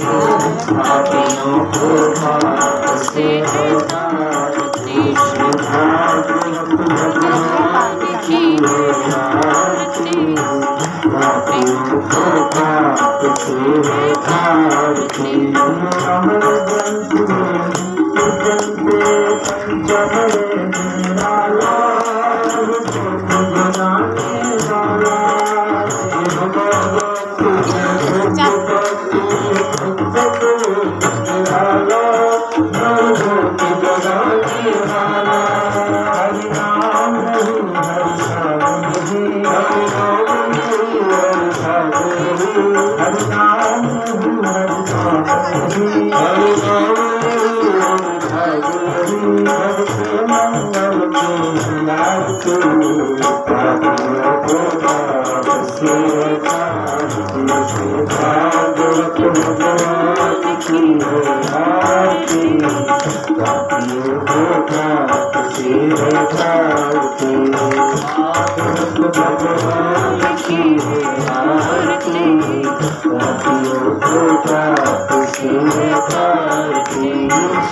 पापियों को पाप से हटाती भगवान की आरती पापियों को पाप से हटाती अमर ग्रंथ में जगते पंचमरे निराला बनाने वाला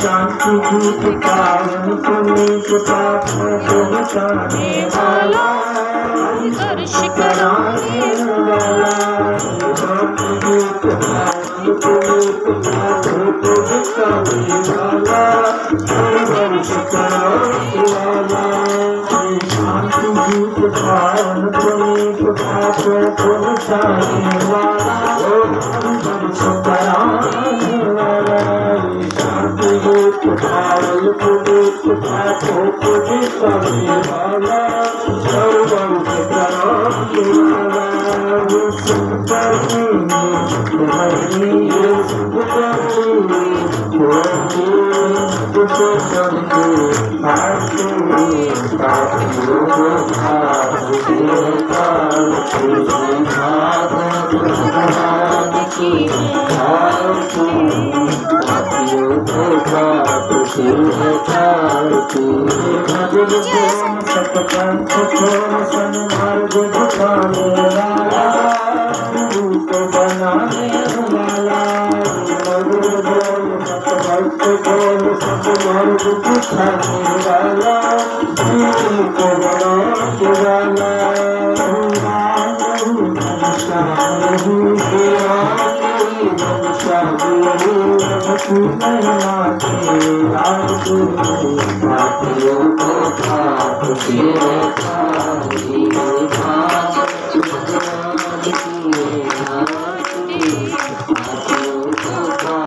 शांति धूप पावन पुनीत पापों को मिटाने वाला दर्श कराने वाला शांति धूप पावन पुनीत पापों को मिटाने वाला दर्श कराने वाला शांति धूप पावन पुनीत पापों को मिटाने वाला दर्श कराने वाला पावन पुनीत पापों को मिटाने वाला सर्वंश कराने वाला ये सुख करनी तुम्हारी ये सुख करनी तुझे करके आते पापियों को भाग से पालते भागवत भगवान की आरती पापियों को पाप से हटाती भजन प्रेम सतपंथ छोड़ सन्मार्ग दिखाने वाला रूप बनाने वाला मधुर बोल सतभक्त बोल सतमार्ग दिखाने वाला रूप बनाने वाला पापियों को पाप से हटाती